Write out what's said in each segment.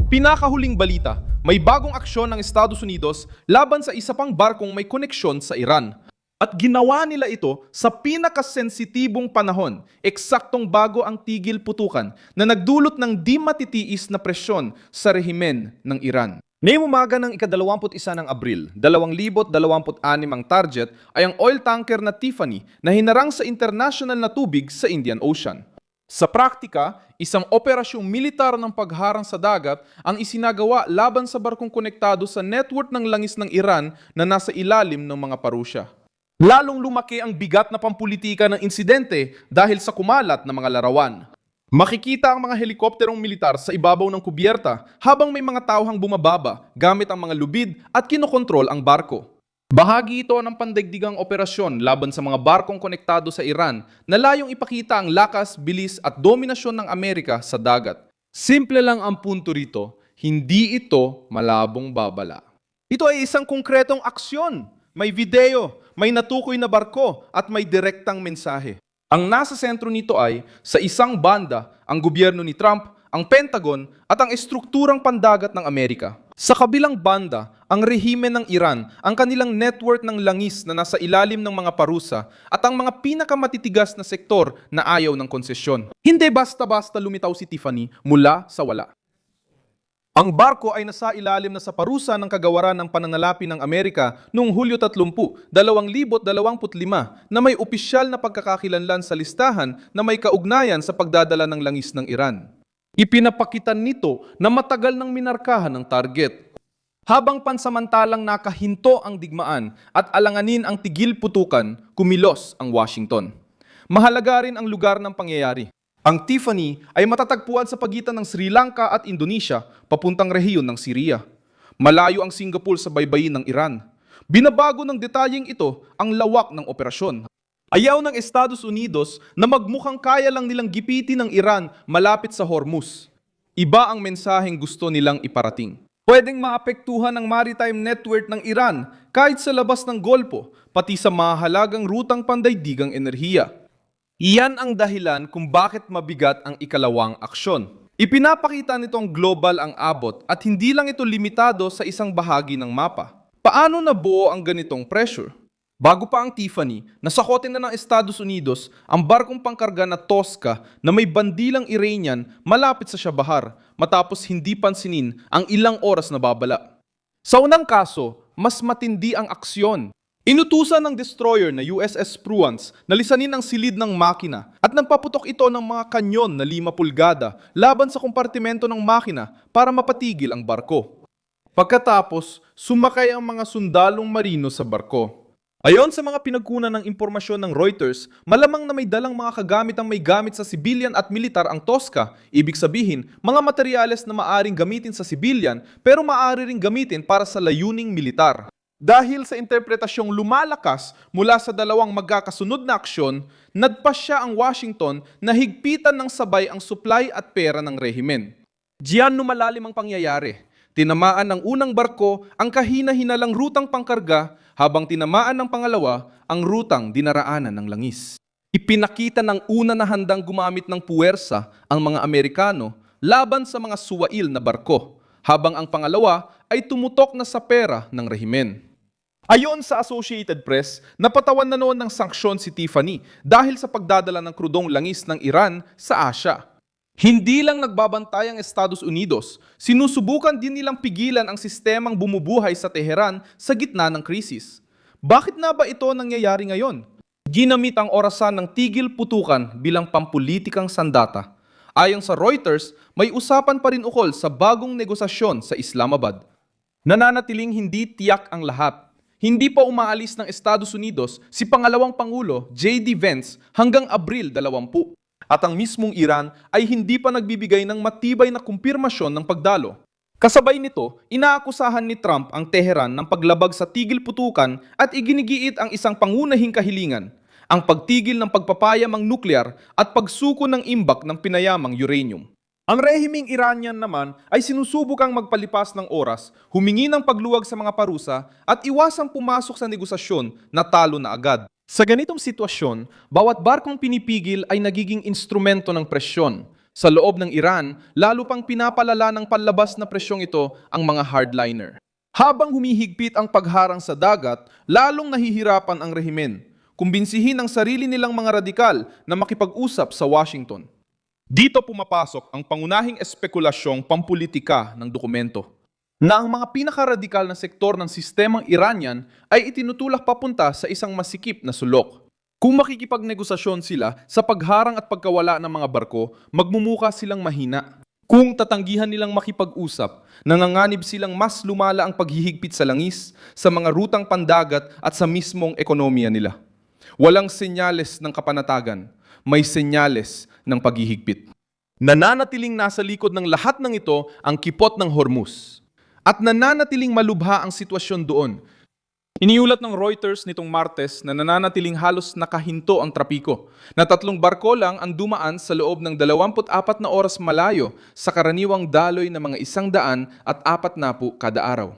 Pinakahuling balita, may bagong aksyon ng Estados Unidos laban sa isa pang barkong may koneksyon sa Iran. At ginawa nila ito sa pinakasensitibong panahon, eksaktong bago ang tigil putukan na nagdulot ng di matitiis na presyon sa rehimen ng Iran. Ngayong umaga ng ika-21 ng Abril, 2026 ang target ay ang oil tanker na Tiffany na hinarang sa international na tubig sa Indian Ocean. Sa praktika, isang operasyong militar ng pagharang sa dagat ang isinagawa laban sa barkong konektado sa network ng langis ng Iran na nasa ilalim ng mga parusya. Lalong lumaki ang bigat na pampulitika ng insidente dahil sa kumalat na mga larawan. Makikita ang mga helikopterong militar sa ibabaw ng kubyerta habang may mga tauhang bumababa gamit ang mga lubid at kinokontrol ang barko. Bahagi ito ng pandaigdigang operasyon laban sa mga barkong konektado sa Iran na layong ipakita ang lakas, bilis at dominasyon ng Amerika sa dagat. Simple lang ang punto rito, hindi ito malabong babala. Ito ay isang konkretong aksyon. May video, may natukoy na barko at may direktang mensahe. Ang nasa sentro nito ay, sa isang banda, ang gobyerno ni Trump, ang Pentagon at ang estrukturang pandagat ng Amerika. Sa kabilang banda, ang rehimen ng Iran, ang kanilang network ng langis na nasa ilalim ng mga parusa at ang mga pinakamatitigas na sektor na ayaw ng konsesyon. Hindi basta-basta lumitaw si Tiffany mula sa wala. Ang barko ay nasa ilalim na sa parusa ng kagawaran ng pananalapi ng Amerika noong Hulyo 30, 2025 na may opisyal na pagkakakilanlan sa listahan na may kaugnayan sa pagdadala ng langis ng Iran. Ipinapakitan nito na matagal nang minarkahan ng target. Habang pansamantalang nakahinto ang digmaan at alanganin ang tigil putukan, kumilos ang Washington. Mahalaga rin ang lugar ng pangyayari. Ang Tiffany ay matatagpuan sa pagitan ng Sri Lanka at Indonesia papuntang rehiyon ng Syria. Malayo ang Singapore sa baybayin ng Iran. Binabago ng detalyeng ito ang lawak ng operasyon. Ayaw ng Estados Unidos na magmukhang kaya lang nilang gipitin ng Iran malapit sa Hormuz. Iba ang mensaheng gusto nilang iparating. Pwedeng maapektuhan ang maritime network ng Iran kahit sa labas ng Golpo, pati sa mahalagang rutang pandaigdigang enerhiya. Iyan ang dahilan kung bakit mabigat ang ikalawang aksyon. Ipinapakita nitong global ang abot at hindi lang ito limitado sa isang bahagi ng mapa. Paano nabuo ang ganitong pressure? Bago pa ang Tiffany, nasakotin na ng Estados Unidos ang barkong pangkarga na Tosca na may bandilang Iranian malapit sa Chabahar matapos hindi pansinin ang ilang oras na babala. Sa unang kaso, mas matindi ang aksyon. Inutusan ng destroyer na USS Spruance na lisanin ang silid ng makina at nagpaputok ito ng mga kanyon na 5 pulgada laban sa kompartimento ng makina para mapatigil ang barko. Pagkatapos, sumakay ang mga sundalong marino sa barko. Ayon sa mga pinagkunan ng impormasyon ng Reuters, malamang na may dalang mga kagamit ang may gamit sa sibilyan at militar ang Tosca. Ibig sabihin, mga materyales na maaring gamitin sa sibilyan pero maaari ring gamitin para sa layuning militar. Dahil sa interpretasyong lumalakas mula sa dalawang magkakasunod na aksyon, nagpasya ang Washington na higpitan ng sabay ang supply at pera ng rehimen. Diyan lumalalim ang pangyayari. Tinamaan ng unang barko ang kahina-hinalang rutang pangkarga habang tinamaan ng pangalawa ang rutang dinaraanan ng langis. Ipinakita ng una na handang gumamit ng puwersa ang mga Amerikano laban sa mga suwail na barko, habang ang pangalawa ay tumutok na sa pera ng rehimen. Ayon sa Associated Press, napatawan na noon ng sanksyon si Tiffany dahil sa pagdadala ng krudong langis ng Iran sa Asya. Hindi lang nagbabantay ang Estados Unidos, sinusubukan din nilang pigilan ang sistemang bumubuhay sa Teheran sa gitna ng krisis. Bakit na ba ito nangyayari ngayon? Ginamit ang orasan ng tigil putukan bilang pampulitikang sandata. Ayon sa Reuters, may usapan pa rin ukol sa bagong negosasyon sa Islamabad. Nananatiling hindi tiyak ang lahat. Hindi pa umaalis ng Estados Unidos si pangalawang Pangulo J.D. Vance hanggang Abril 20. At ang mismong Iran ay hindi pa nagbibigay ng matibay na kumpirmasyon ng pagdalo. Kasabay nito, inaakusahan ni Trump ang Teheran ng paglabag sa tigil putukan at iginigiit ang isang pangunahing kahilingan, ang pagtigil ng pagpapayamang nuklear at pagsuko ng imbak ng pinayamang uranium. Ang rehimeng Iranian naman ay sinusubukang magpalipas ng oras, humingi ng pagluwag sa mga parusa at iwasang pumasok sa negosasyon na talo na agad. Sa ganitong sitwasyon, bawat barkong pinipigil ay nagiging instrumento ng presyon. Sa loob ng Iran, lalo pang pinapalala ng panlabas na presyong ito ang mga hardliner. Habang humihigpit ang pagharang sa dagat, lalong nahihirapan ang rehimen. Kumbinsihin ang sarili nilang mga radikal na makipag-usap sa Washington. Dito pumapasok ang pangunahing espekulasyong pampulitika ng dokumento, na ang mga pinakaradikal na sektor ng sistemang Iranian ay itinutulak papunta sa isang masikip na sulok. Kung makikipagnegosasyon sila sa pagharang at pagkawala ng mga barko, magmumuka silang mahina. Kung tatanggihan nilang makipag-usap, nanganganib silang mas lumala ang paghihigpit sa langis, sa mga rutang pandagat at sa mismong ekonomiya nila. Walang senyales ng kapanatagan, may senyales ng paghihigpit. Nananatiling nasa likod ng lahat ng ito ang kipot ng Hormuz. At nananatiling malubha ang sitwasyon doon. Iniulat ng Reuters nitong Martes na nananatiling halos nakahinto ang trapiko, na 3 barko lang ang dumaan sa loob ng 24 na oras malayo sa karaniwang daloy ng mga 140 kada araw.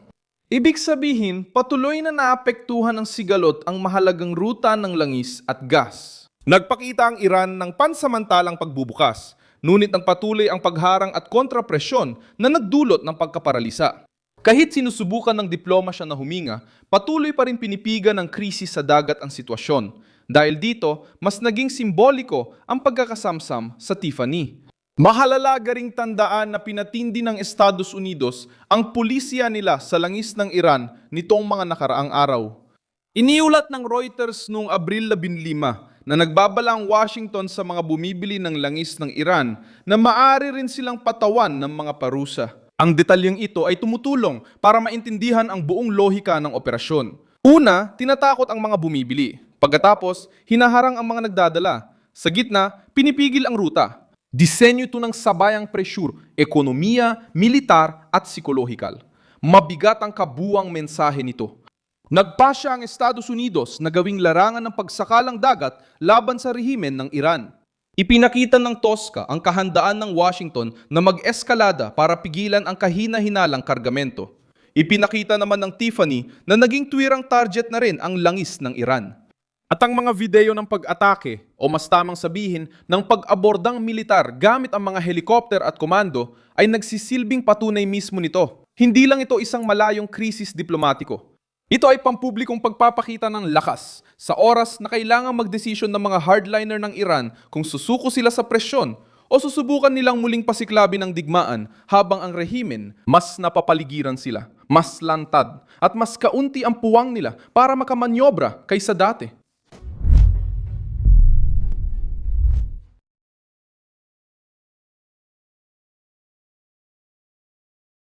Ibig sabihin, patuloy na naapektuhan ng sigalot ang mahalagang ruta ng langis at gas. Nagpakita ang Iran ng pansamantalang pagbubukas, ngunit ang patuloy ang pagharang at kontrapresyon na nagdulot ng pagkaparalisa. Kahit sinusubukan ng diplomasya na huminga, patuloy pa rin pinipigan ng krisis sa dagat ang sitwasyon. Dahil dito, mas naging simboliko ang pagkakasamsam sa Tiffany. Mahalalaga ring tandaan na pinatindi ng Estados Unidos ang pulisya nila sa langis ng Iran nitong mga nakaraang araw. Iniulat ng Reuters noong Abril 15 na nagbabala ang Washington sa mga bumibili ng langis ng Iran na maaari rin silang patawan ng mga parusa. Ang detalyeng ito ay tumutulong para maintindihan ang buong lohika ng operasyon. Una, tinatakot ang mga bumibili. Pagkatapos, hinaharang ang mga nagdadala. Sa gitna, pinipigil ang ruta. Disenyo ito ng sabayang presyur, ekonomiya, militar at psikolohikal. Mabigat ang kabuwang mensahe nito. Nagpasya ang Estados Unidos na gawing larangan ng pagsakalang dagat laban sa rehimen ng Iran. Ipinakita ng Tosca ang kahandaan ng Washington na mag-eskalada para pigilan ang kahina-hinalang kargamento. Ipinakita naman ng Tiffany na naging tuwirang target na rin ang langis ng Iran. At ang mga video ng pag-atake, o mas tamang sabihin, ng pag-abordang militar gamit ang mga helikopter at komando ay nagsisilbing patunay mismo nito. Hindi lang ito isang malayong krisis diplomatiko. Ito ay pampublikong pagpapakita ng lakas sa oras na kailangang magdesisyon ng mga hardliner ng Iran kung susuko sila sa presyon o susubukan nilang muling pasiklabin ang digmaan habang ang rehimen mas napapaligiran sila, mas lantad at mas kaunti ang puwang nila para makamanyobra kaysa dati.